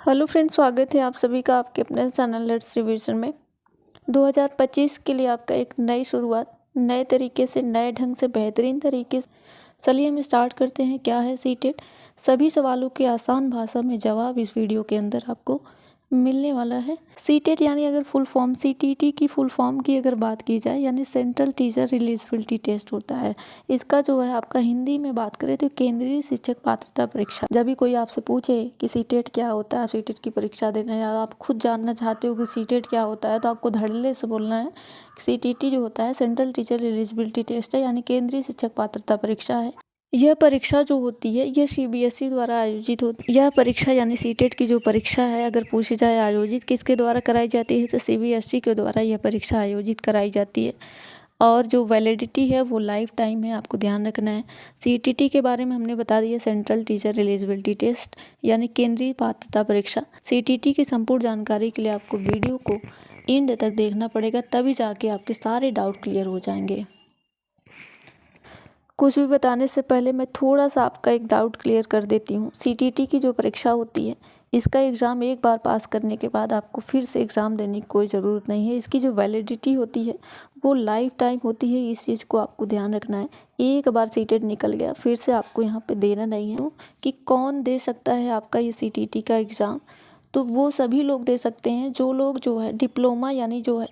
Hello friends, स्वागत है आप सभी का आपके अपने चैनल लेट्स रिवीजन में। 2025 के लिए आपका एक नई शुरुआत, नए तरीके से, नए ढंग से, बेहतरीन तरीके से। चलिए हम स्टार्ट करते हैं। क्या है सीटेट? सभी सवालों के आसान भाषा में जवाब इस वीडियो के अंदर आपको मिलने वाला है। सीटेट यानी अगर फुल फॉर्म, सीटीटी की फुल फॉर्म की अगर बात की जाए यानी सेंट्रल टीचर एलिजिबिलिटी टेस्ट होता है। इसका जो है आपका हिंदी में बात करें तो केंद्रीय शिक्षक पात्रता परीक्षा। जब भी कोई आपसे पूछे कि सीटेट क्या होता है, सीटेट की परीक्षा देना है या आप खुद जानना चाहते हो कि सीटेट क्या होता है, तो आपको धड़ल्ले से बोलना है सीटीटी जो होता है सेंट्रल टीचर एलिजिबिलिटी टेस्ट है, यानी केंद्रीय शिक्षक पात्रता परीक्षा है। यह परीक्षा जो होती है यह सीबीएसई द्वारा आयोजित होती है। यह परीक्षा यानी सीटेट की जो परीक्षा है, अगर पूछी जाए आयोजित किसके द्वारा कराई जाती है तो सीबीएसई के द्वारा यह परीक्षा आयोजित कराई जाती है। और जो वैलिडिटी है वो लाइफ टाइम है, आपको ध्यान रखना है। सीटीटी के बारे में हमने बता दिया, सेंट्रल टीचर एलिजिबिलिटी टेस्ट यानी केंद्रीय पात्रता परीक्षा। सीटीटी की संपूर्ण जानकारी के लिए आपको वीडियो को एंड तक देखना पड़ेगा, तभी जाके आपके सारे डाउट क्लियर हो जाएंगे। कुछ भी बताने से पहले मैं थोड़ा सा आपका एक डाउट क्लियर कर देती हूँ। सीटीटी की जो परीक्षा होती है, इसका एग्ज़ाम एक बार पास करने के बाद आपको फिर से एग्ज़ाम देने की कोई ज़रूरत नहीं है। इसकी जो वैलिडिटी होती है वो लाइफ टाइम होती है। इस चीज़ को आपको ध्यान रखना है। एक बार सीटेट निकल गया फिर से आपको यहाँ पे देना नहीं है। कि कौन दे सकता है आपका ये सीटीटी का एग्ज़ाम? तो वो सभी लोग दे सकते हैं जो लोग जो है डिप्लोमा यानी जो है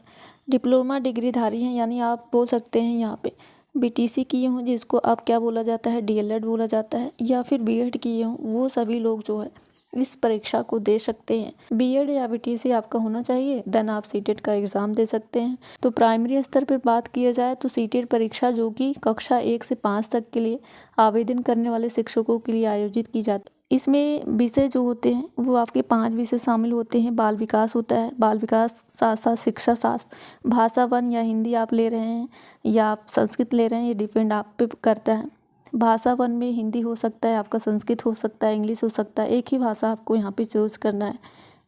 डिप्लोमा डिग्रीधारी हैं, यानी आप बोल सकते हैं यहाँ पे बीटीसी किए हों, जिसको आप क्या बोला जाता है, डीएलएड बोला जाता है, या फिर बीएड किए हों, वो सभी लोग जो है इस परीक्षा को दे सकते हैं। बीएड या बीटीसी आपका होना चाहिए, देन आप सीटेट का एग्ज़ाम दे सकते हैं। तो प्राइमरी स्तर पर बात किया जाए तो सीटेट परीक्षा जो कि कक्षा 1 से 5 तक के लिए आवेदन करने वाले शिक्षकों के लिए आयोजित की जाती है। इसमें विषय जो होते हैं वो आपके 5 विषय शामिल होते हैं। बाल विकास होता है, बाल विकास, साथ साथ शिक्षा शास्त्र, भाषा वन या हिंदी आप ले रहे हैं या आप संस्कृत ले रहे हैं, ये डिपेंड आप पे करता है। भाषा वन में हिंदी हो सकता है, आपका संस्कृत हो सकता है, इंग्लिश हो सकता है, एक ही भाषा आपको यहाँ पे चूज करना है।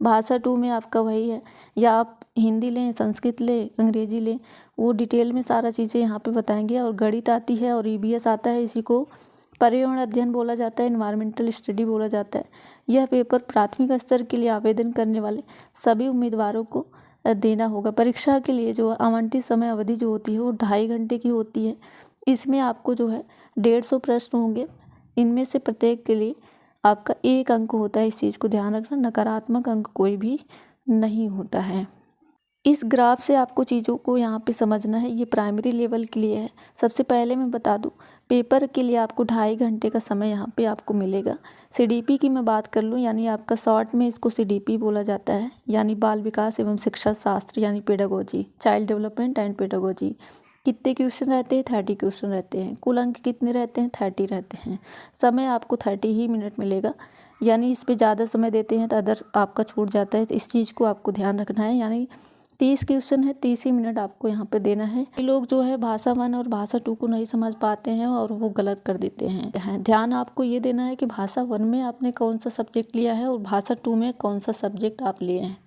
भाषा 2 में आपका वही है, या आप हिंदी लें, संस्कृत लें, अंग्रेजी लें, वो डिटेल में सारा चीज़ें यहाँ पे बताएंगे। और गणित आती है और ईवीएस आता है, इसी को पर्यावरण अध्ययन बोला जाता है, एनवायरमेंटल स्टडी बोला जाता है। यह पेपर प्राथमिक स्तर के लिए आवेदन करने वाले सभी उम्मीदवारों को देना होगा। परीक्षा के लिए जो आवंटित समय अवधि जो होती है वो 2.5 घंटे की होती है। इसमें आपको जो है 150 प्रश्न होंगे। इनमें से प्रत्येक के लिए आपका 1 अंक होता है। इस चीज़ को ध्यान रखना, नकारात्मक अंक कोई भी नहीं होता है। इस ग्राफ से आपको चीज़ों को यहाँ पे समझना है। ये प्राइमरी लेवल के लिए है। सबसे पहले मैं बता दूँ, पेपर के लिए आपको 2.5 घंटे का समय यहाँ पे आपको मिलेगा। सीडीपी की मैं बात कर लूँ, यानी आपका शॉर्ट में इसको सीडीपी बोला जाता है, यानी बाल विकास एवं शिक्षा शास्त्र, यानी pedagogy, child development and pedagogy. कितने क्वेश्चन रहते हैं? 30 क्वेश्चन रहते हैं। कुल अंक कितने रहते हैं? 30 रहते हैं। समय आपको 30 ही मिनट मिलेगा, यानी इस पर ज़्यादा समय देते हैं तो अदर आपका छूट जाता है। तो इस चीज़ को आपको ध्यान रखना है। यानी 30 क्वेश्चन है, 30 ही मिनट आपको यहाँ पे देना है। ये लोग जो है भाषा 1 और भाषा 2 को नहीं समझ पाते हैं और वो गलत कर देते हैं। ध्यान आपको ये देना है कि भाषा 1 में आपने कौन सा सब्जेक्ट लिया है और भाषा 2 में कौन सा सब्जेक्ट आप लिए हैं।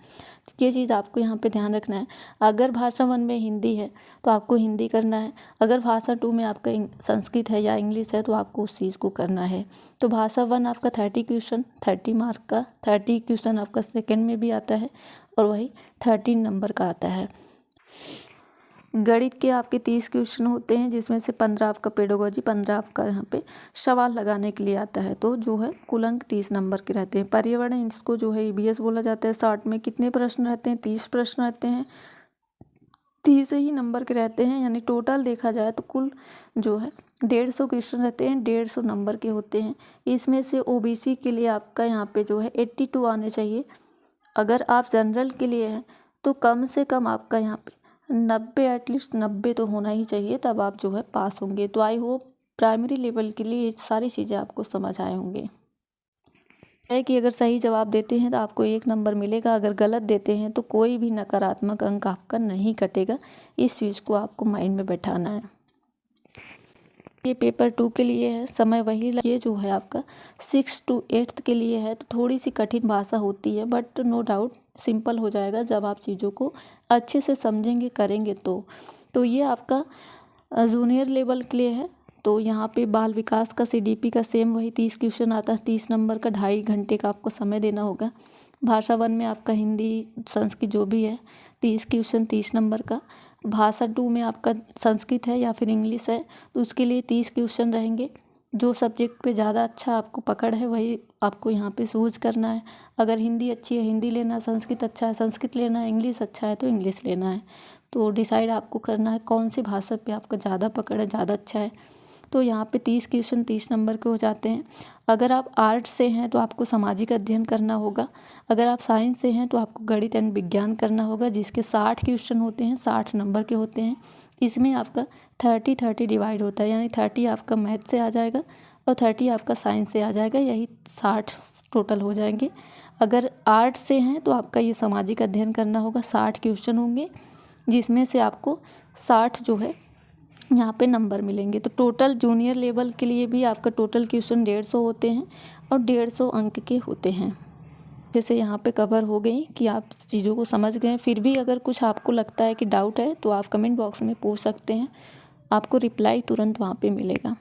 ये चीज़ आपको यहाँ पे ध्यान रखना है। अगर भाषा 1 में हिंदी है तो आपको हिंदी करना है। अगर भाषा 2 में आपका संस्कृत है या इंग्लिश है तो आपको उस चीज़ को करना है। तो भाषा 1 आपका 30 क्वेश्चन, 30 मार्क का, 30 क्वेश्चन आपका सेकंड में भी आता है और वही 13 नंबर का आता है। गणित के आपके 30 क्वेश्चन होते हैं, जिसमें से 15 आपका पेडागोजी, 15 आपका यहाँ पे सवाल लगाने के लिए आता है। तो जो है कुल अंक 30 नंबर के रहते हैं। पर्यावरण, इसको जो है ईवीएस बोला जाता है। शॉर्ट में कितने प्रश्न रहते हैं? 30 प्रश्न रहते हैं। 30 ही नंबर के रहते हैं, यानी टोटल देखा जाए तो कुल जो है 150 क्वेश्चन रहते हैं, 150 नंबर के होते हैं। इसमें से ओबीसी के लिए आपका यहाँ पे जो है 82 आने चाहिए। अगर आप जनरल के लिए हैं तो कम से कम आपका यहाँ पे 90, एटलीस्ट 90 तो होना ही चाहिए, तब आप जो है पास होंगे। तो आई होप प्राइमरी लेवल के लिए ये सारी चीज़ें आपको समझ आए होंगे। है कि अगर सही जवाब देते हैं तो आपको 1 नंबर मिलेगा, अगर गलत देते हैं तो कोई भी नकारात्मक अंक आपका नहीं कटेगा। इस चीज़ को आपको माइंड में बैठाना है। ये पेपर 2 के लिए है, समय वही। ये जो है आपका 6 to 8 के लिए है, तो थोड़ी सी कठिन भाषा होती है, बट नो डाउट सिंपल हो जाएगा जब आप चीज़ों को अच्छे से समझेंगे, करेंगे तो ये आपका जूनियर लेवल के लिए है। तो यहाँ पे बाल विकास का CDP का सेम वही 30 क्वेश्चन आता है, 30 नंबर का, 2.5 घंटे का आपको समय देना होगा। भाषा 1 में आपका हिंदी संस्कृत जो भी है 30 क्वेश्चन 30 नंबर का। भाषा 2 में आपका संस्कृत है या फिर इंग्लिश है तो उसके लिए 30 क्वेश्चन रहेंगे। जो सब्जेक्ट पे ज़्यादा अच्छा आपको पकड़ है वही आपको यहाँ पे चूज करना है। अगर हिंदी अच्छी है हिंदी लेना है, संस्कृत अच्छा है संस्कृत लेना है, इंग्लिश अच्छा है तो इंग्लिश लेना है। तो डिसाइड आपको करना है कौन सी भाषा पे आपका ज़्यादा पकड़ है, ज़्यादा अच्छा है। तो यहाँ पे 30 क्वेश्चन 30 नंबर के हो जाते हैं। अगर आप आर्ट्स से हैं तो आपको सामाजिक अध्ययन करना होगा। अगर आप साइंस से हैं तो आपको गणित एंड विज्ञान करना होगा, जिसके 60 क्वेश्चन होते हैं, 60 नंबर के होते हैं। इसमें आपका 30-30 डिवाइड होता है, यानी 30 आपका मैथ से आ जाएगा और 30 आपका साइंस से आ जाएगा, यही 60 टोटल हो जाएंगे। अगर आर्ट्स से हैं तो आपका ये सामाजिक अध्ययन करना होगा, 60 क्वेश्चन होंगे, जिसमें से आपको 60 जो है यहाँ पे नंबर मिलेंगे। तो टोटल जूनियर लेवल के लिए भी आपका टोटल क्वेश्चन 150 होते हैं और 150 अंक के होते हैं। जैसे यहाँ पे कवर हो गई कि आप चीज़ों को समझ गए। फिर भी अगर कुछ आपको लगता है कि डाउट है तो आप कमेंट बॉक्स में पूछ सकते हैं, आपको रिप्लाई तुरंत वहाँ पे मिलेगा।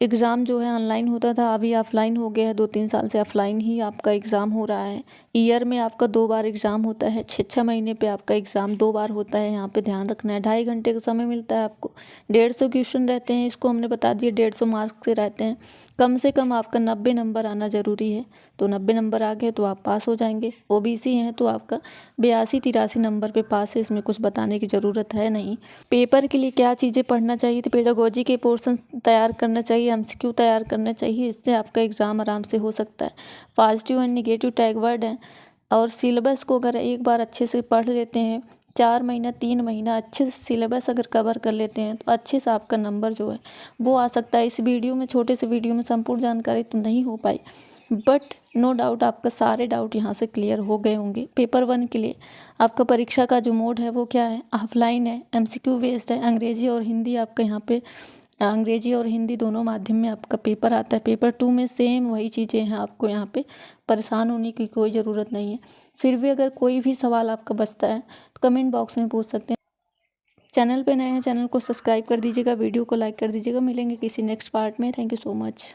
एग्ज़ाम जो है ऑनलाइन होता था, अभी ऑफलाइन हो गया है। 2-3 साल से ऑफलाइन ही आपका एग्ज़ाम हो रहा है। ईयर में आपका 2 बार एग्ज़ाम होता है, 6-6 महीने पे आपका एग्ज़ाम 2 बार होता है। यहाँ पे ध्यान रखना है। 2.5 घंटे का समय मिलता है आपको। 150 क्वेश्चन रहते हैं, इसको हमने बता दिया 150 मार्क्स से रहते हैं। कम से कम आपका 90 नंबर आना ज़रूरी है। तो 90 नंबर आ गए तो आप पास हो जाएंगे। OBC हैं तो आपका 82-83 नंबर पे पास है, इसमें कुछ बताने की ज़रूरत है नहीं। पेपर के लिए क्या चीज़ें पढ़ना चाहिए, तो पेडागोजी के पोर्शन तैयार करना चाहिए, MCQ तैयार करना चाहिए, इससे आपका एग्ज़ाम आराम से हो सकता है। Positive and negative tag word हैं और सिलेबस को अगर एक बार अच्छे से पढ़ लेते हैं, 4 महीना 3 महीना अच्छे से सिलेबस अगर कवर कर लेते हैं तो अच्छे से आपका नंबर जो है वो आ सकता है। इस वीडियो में, छोटे से वीडियो में संपूर्ण जानकारी तो नहीं हो पाई, बट नो डाउट आपका सारे डाउट यहाँ से क्लियर हो गए होंगे। पेपर 1 के लिए आपका परीक्षा का जो मोड है वो क्या है, ऑफलाइन है, MCQ बेस्ड है। अंग्रेजी और हिंदी आपका यहाँ पे, अंग्रेजी और हिंदी दोनों माध्यम में आपका पेपर आता है। पेपर 2 में सेम वही चीज़ें हैं, आपको यहाँ पे परेशान होने की कोई ज़रूरत नहीं है। फिर भी अगर कोई भी सवाल आपका बचता है तो कमेंट बॉक्स में पूछ सकते हैं। चैनल पे नए हैं, चैनल को सब्सक्राइब कर दीजिएगा, वीडियो को लाइक कर दीजिएगा। मिलेंगे किसी नेक्स्ट पार्ट में। Thank you so much.